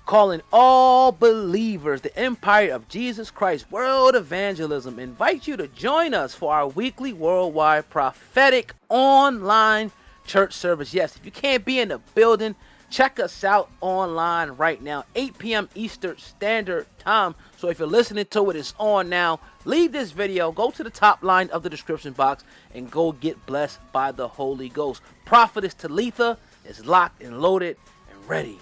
calling all believers, the Empire of Jesus Christ World Evangelism, invite you to join us for our weekly worldwide prophetic online church service. Yes, if you can't be in the building, check us out online right now, 8 p.m. Eastern Standard Time. So if you're listening to it, it's on now. Leave this video, go to the top line of the description box, and go get blessed by the Holy Ghost. Prophetess Talitha is locked and loaded and ready.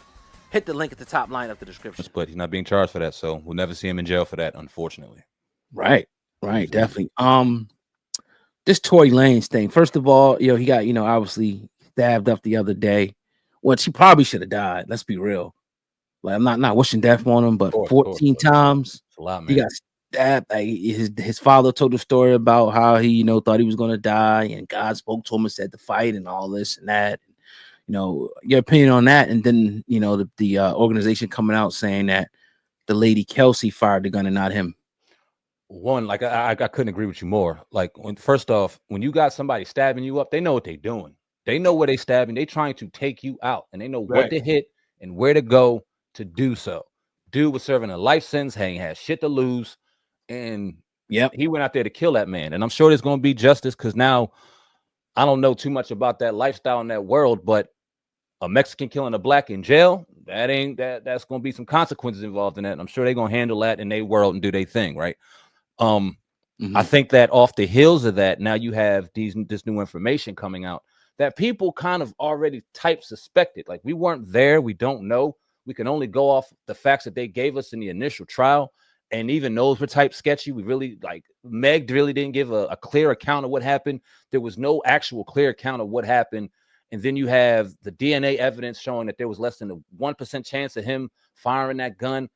Hit the link at the top line of the description. But he's not being charged for that, so we'll never see him in jail for that, unfortunately. Right, definitely. This Tory Lanez thing. First of all, he got, obviously stabbed up the other day. Well, she probably should have died. Let's be real. Like, I'm not wishing death on him, but 14 times a lot, man. He got stabbed. Like, his father told the story about how he, thought he was gonna die, and God spoke to him and said to fight and all this and that. Your opinion on that, and then the organization coming out saying that the lady Kelsey fired the gun and not him. One, like I couldn't agree with you more. Like, first off, when you got somebody stabbing you up, they know what they're doing. They know where they stabbing. They trying to take you out, and they know what to hit and where to go to do so. Dude was serving a life sentence. He had shit to lose, and he went out there to kill that man. And I'm sure there's going to be justice, because now I don't know too much about that lifestyle in that world, but a Mexican killing a black in jail, that's going to be some consequences involved in that. And I'm sure they're going to handle that in their world and do their thing, right? I think that off the heels of that, now you have this new information coming out that people kind of already suspected. Like, we weren't there, we don't know. We can only go off the facts that they gave us in the initial trial, and even those were sketchy. We really, Meg really didn't give a clear account of what happened. There was no actual clear account of what happened. And then you have the DNA evidence showing that there was less than a 1% chance of him firing that gun.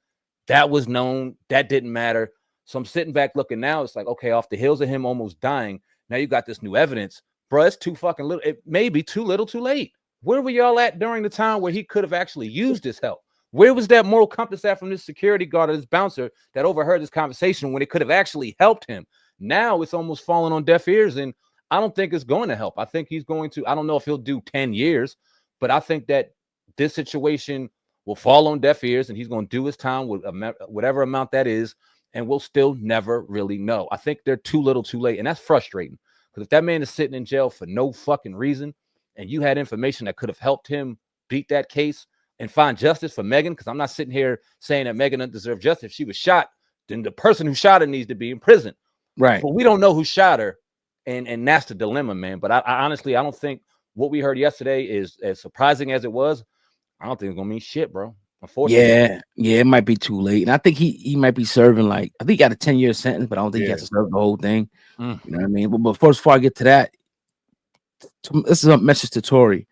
That was known. That didn't matter. So I'm sitting back looking now. It's like, okay, off the heels of him almost dying, now you got this new evidence. Bro, it's too fucking little. It may be too little, too late. Where were y'all at during the time where he could have actually used his help? Where was that moral compass at from this security guard or this bouncer that overheard this conversation when it could have actually helped him? Now it's almost falling on deaf ears, and I don't think it's going to help. I think he's going to, I don't know if he'll do 10 years, but I think that this situation will fall on deaf ears, and he's going to do his time with whatever amount that is, and we'll still never really know. I think they're too little, too late, and that's frustrating, because if that man is sitting in jail for no fucking reason, and you had information that could have helped him beat that case and find justice for Megan, because I'm not sitting here saying that Megan doesn't deserve justice. If she was shot, then the person who shot her needs to be in prison. Right. But we don't know who shot her. And that's the dilemma, man. But I honestly, I don't think what we heard yesterday is as surprising as it was. I don't think it's gonna mean shit, bro. Unfortunately. Yeah, it might be too late. And I think he might be serving, like, I think he got a 10-year sentence, but I don't think he has to serve the whole thing. You know what I mean? But before I get to that, this is a message to Tory.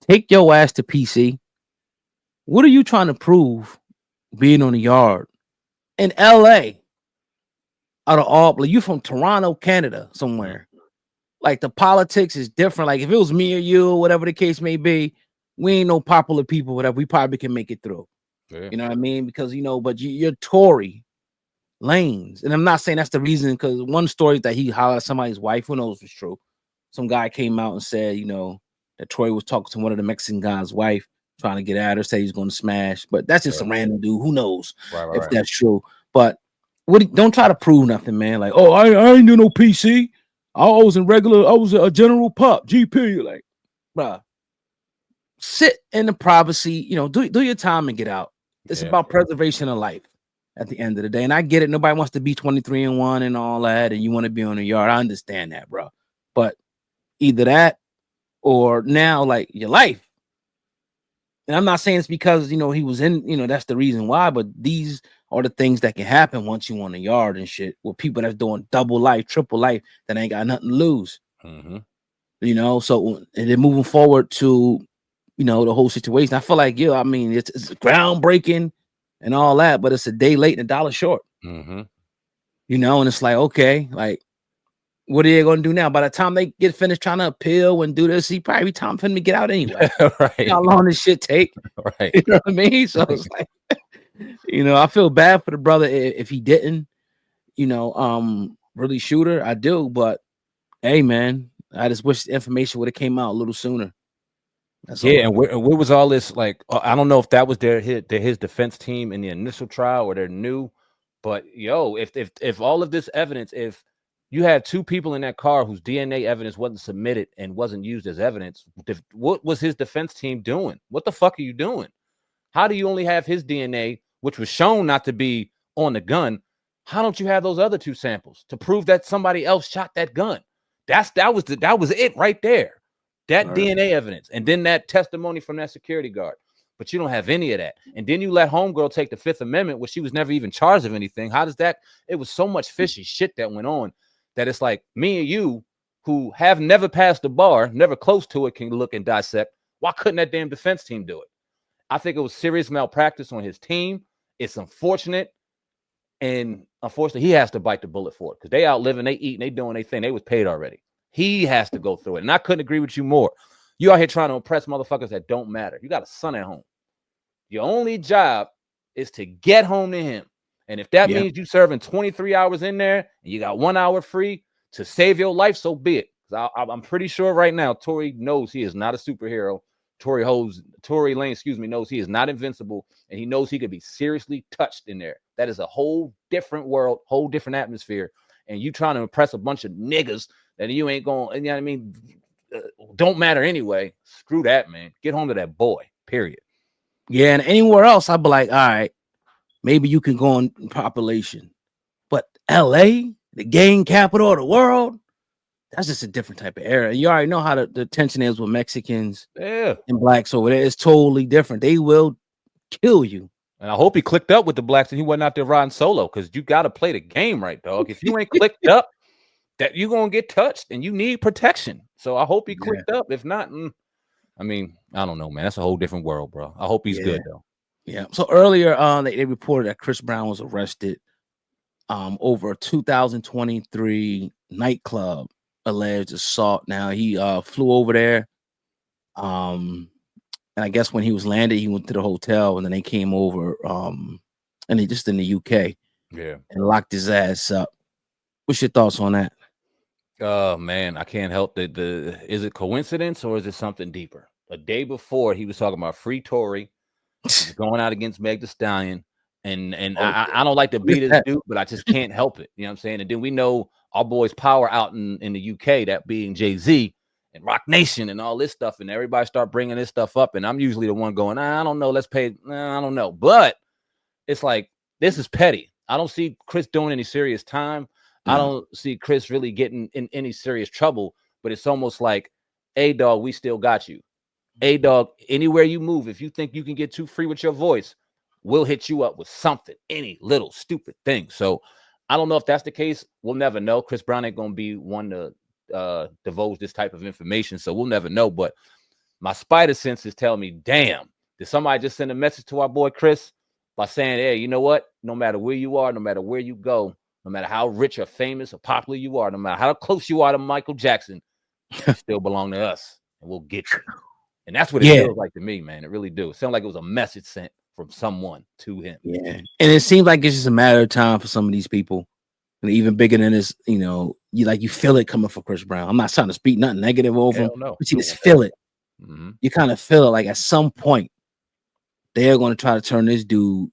Take your ass to PC. What are you trying to prove being on the yard in LA? Out of all, like, you from Toronto, Canada, somewhere. Like, the politics is different. Like, if it was me or you, or whatever the case may be, we ain't no popular people, whatever. We probably can make it through. Yeah. You know what I mean? Because, but you're Tory Lanez. And I'm not saying that's the reason, because one story that he hollered at somebody's wife, who knows if it's true. Some guy came out and said, that Tory was talking to one of the Mexican guy's wife, trying to get at her, say he's going to smash. But that's just a random dude. Who knows if that's true? But don't try to prove nothing, man. Like, oh, I ain't do no PC. I was a general pop GP. Like, bruh, sit in the privacy, do your time and get out. It's about preservation of life at the end of the day. And I get it. Nobody wants to be 23-1 and all that, and you want to be on the yard. I understand that, bro. But either that or now, like, your life. And I'm not saying it's because, he was in, that's the reason why, but these are the things that can happen once you on the yard and shit, with people that's doing double life, triple life, that ain't got nothing to lose. So, and then moving forward to, the whole situation, I feel like, it's groundbreaking and all that, but it's a day late and a dollar short. And it's like, okay, like, what are they going to do now? By the time they get finished trying to appeal and do this, he probably time for him to get out anyway. Right. How long this shit take? Right. You know what I mean? So it's like, I feel bad for the brother if he didn't, really shoot her. I do, but hey, man, I just wish the information would have came out a little sooner. And where was all this? Like, I don't know if that was his defense team in the initial trial or they're new, but yo, if all of this evidence, if you had two people in that car whose DNA evidence wasn't submitted and wasn't used as evidence, what was his defense team doing? What the fuck are you doing? How do you only have his DNA, which was shown not to be on the gun? How don't you have those other two samples to prove that somebody else shot that gun? That was it right there. That DNA evidence, and then that testimony from that security guard. But you don't have any of that. And then you let homegirl take the Fifth Amendment, which she was never even charged of anything. How does that? It was so much fishy shit that went on that it's like me and you, who have never passed the bar, never close to it, can look and dissect. Why couldn't that damn defense team do it? I think it was serious malpractice on his team. It's unfortunate. And unfortunately, he has to bite the bullet for it because they out living, they eating, they doing their thing. They was paid already. He has to go through it. And I couldn't agree with you more. You out here trying to impress motherfuckers that don't matter. You got a son at home. Your only job is to get home to him. And if that means you serving 23 hours in there and you got 1 hour free to save your life, so be it. I'm pretty sure right now, Tory knows he is not a superhero. Tory Lanez, knows he is not invincible, and he knows he could be seriously touched in there. That is a whole different world, whole different atmosphere. And you trying to impress a bunch of niggas that you ain't going, you know what I mean? Don't matter anyway. Screw that, man. Get home to that boy, period. Yeah, and anywhere else, I'd be like, all right, maybe you can go on population. But LA, the gang capital of the world, that's just a different type of era. You already know how the tension is with Mexicans and blacks over there. It's totally different. They will kill you. And I hope he clicked up with the blacks and he wasn't out there riding solo, because you got to play the game right, dog. If you ain't clicked up, that you're going to get touched and you need protection. So I hope he clicked up. If not, I mean, I don't know, man. That's a whole different world, bro. I hope he's good, though. Yeah. So earlier, they reported that Chris Brown was arrested over a 2023 nightclub alleged assault. Now he flew over there. And I guess when he was landed, he went to the hotel, and then they came over. And they just in the UK, and locked his ass up. What's your thoughts on that? Man, I can't help that. Is it coincidence or is it something deeper? A day before, he was talking about free Tory, going out against Meg Thee Stallion, and I don't like to beat his dude, but I just can't help it. You know what I'm saying? And then we know our boys Power out in the UK, that being Jay-Z and Rock Nation and all this stuff, and everybody start bringing this stuff up, and I'm usually the one going, I don't know, let's pay. I don't know, but it's like, this is petty. I don't see Chris doing any serious time. I don't see Chris really getting in any serious trouble, but it's almost like, hey, dog, we still got you. Hey, dog, anywhere you move, if you think you can get too free with your voice, we'll hit you up with something, any little stupid thing. So I don't know if that's the case. We'll never know. Chris Brown ain't going to be one to divulge this type of information, so we'll never know. But my spider senses tell me, damn, did somebody just send a message to our boy Chris by saying, hey, you know what? No matter where you are, no matter where you go, no matter how rich or famous or popular you are, no matter how close you are to Michael Jackson, you still belong to us, and we'll get you. And that's what it feels like to me, man. It really do. It sounds like it was a message sent from someone to him. Yeah, and it seems like it's just a matter of time for some of these people, and even bigger than this. You know, you feel it coming for Chris Brown. I'm not trying to speak nothing negative over him, but you just feel it. You kind of feel it. Like at some point, they're going to try to turn this dude.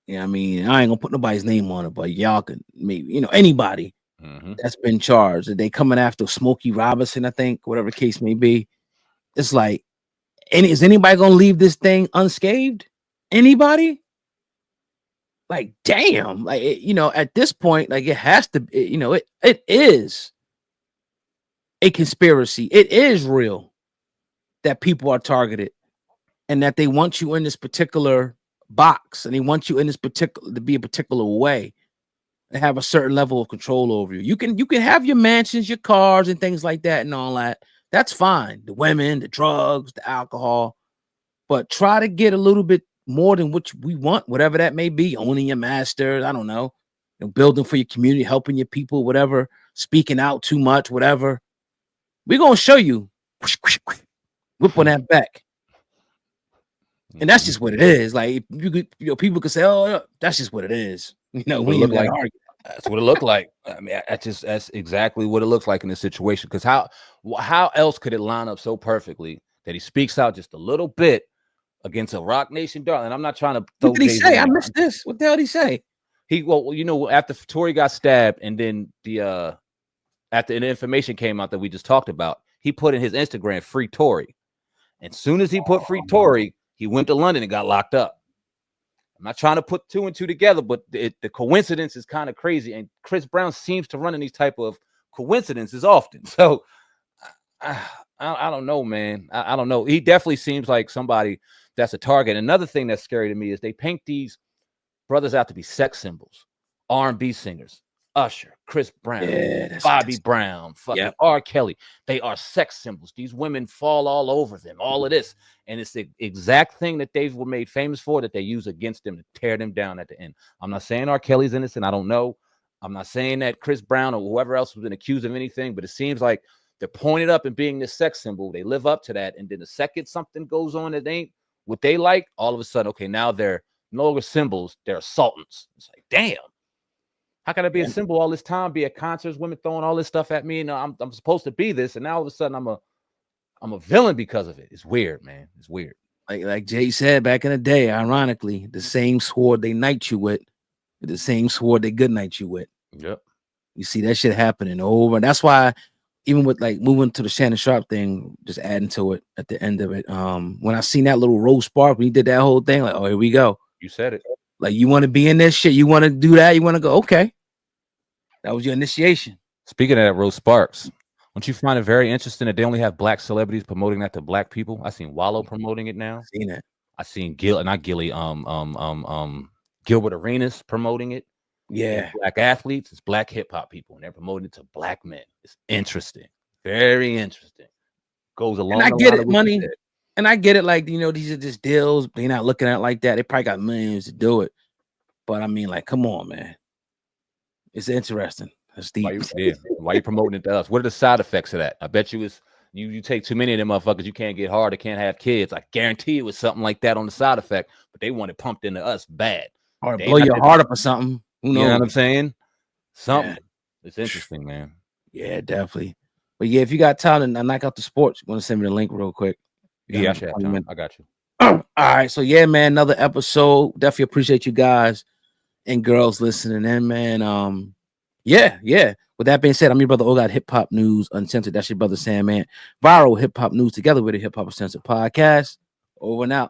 You know what I mean? I ain't gonna put nobody's name on it, but y'all can maybe, anybody that's been charged. They coming after Smokey Robinson, I think, whatever the case may be. It's like, is anybody gonna leave this thing unscathed? Anybody? Like, damn, like at this point, like it has to, it is a conspiracy. It is real that people are targeted and that they want you in this particular box, and they want you in this particular to be a particular way and have a certain level of control over you. You can have your mansions, your cars, and things like that, and all that. That's fine. The women, the drugs, the alcohol, but try to get a little bit more than what we want, whatever that may be. Owning your masters, I don't know, building for your community, helping your people, whatever. Speaking out too much, whatever. We're gonna show you. Whip on that back. And that's just what it is. Like people could say, "Oh, that's just what it is." We ain't like argue. That's what it looked like. I mean, that's exactly what it looks like in this situation. Because how else could it line up so perfectly that he speaks out just a little bit against a Rock Nation darling. I'm not trying to throw. What did he say? I missed this. What the hell did he say? After Tory got stabbed, and then after the information came out that we just talked about, he put in his Instagram "Free Tory." And soon as he put "Free Tory," he went to London and got locked up. I'm not trying to put two and two together, but the coincidence is kind of crazy. And Chris Brown seems to run in these type of coincidences often. So I don't know, man. I don't know. He definitely seems like somebody that's a target. Another thing that's scary to me is they paint these brothers out to be sex symbols, R&B singers, Usher, Chris Brown, Bobby Brown, fucking R. Kelly. They are sex symbols. These women fall all over them, all of this. And it's the exact thing that they were made famous for that they use against them to tear them down at the end. I'm not saying R. Kelly's innocent. I don't know. I'm not saying that Chris Brown or whoever else was been accused of anything, but it seems like they're pointed up and being this sex symbol. They live up to that. And then the second something goes on that ain't what they like, all of a sudden, okay, now they're no longer symbols, they're assaultants. It's like, damn. How can I be a symbol all this time, be at concerts, women throwing all this stuff at me, and I'm supposed to be this, and now all of a sudden I'm a villain because of it. It's weird, man. It's weird. Like Jay said back in the day, ironically, the same sword they knight you with, the same sword they good night you with. Yep. You see that shit happening over. And that's why, even with like moving to the Shannon Sharp thing, just adding to it at the end of it. When I seen that little Rose Spark, when he did that whole thing, like, oh, here we go. You said it. Like, you want to be in this shit, you want to do that, you want to go, okay. That was your initiation. Speaking of that, Rose Sparks, don't you find it very interesting that they only have black celebrities promoting that to black people? I seen Wallow promoting it now. Seen it. I seen Gilbert Arenas promoting it. Yeah, black athletes, it's black hip hop people, and they're promoting it to black men. It's interesting, very interesting. Goes along. And I get it, money. And I get it, like, you know, these are just deals. They're not looking at it like that. They probably got millions to do it. But I mean, like, come on, man. It's interesting. That's deep. Why you promoting it to us? What are the side effects of that? I bet you it's you take too many of them motherfuckers, you can't get hard, or can't have kids. I guarantee it was something like that on the side effect, but they want it pumped into us bad. Or blow your heart up or something. Who knows? You know what I'm saying? Something. Yeah. It's interesting, man. Yeah, definitely. But yeah, if you got time and knock out the sports, you want to send me the link real quick. Yeah, I got you. All right. So yeah, man, another episode. Definitely appreciate you guys and girls listening in, man. Yeah. With that being said, I'm your brother O got Hip Hop News Uncensored. That's your brother Sam, man. Viral hip hop news together with a Hip Hop Uncensored podcast. Over and out.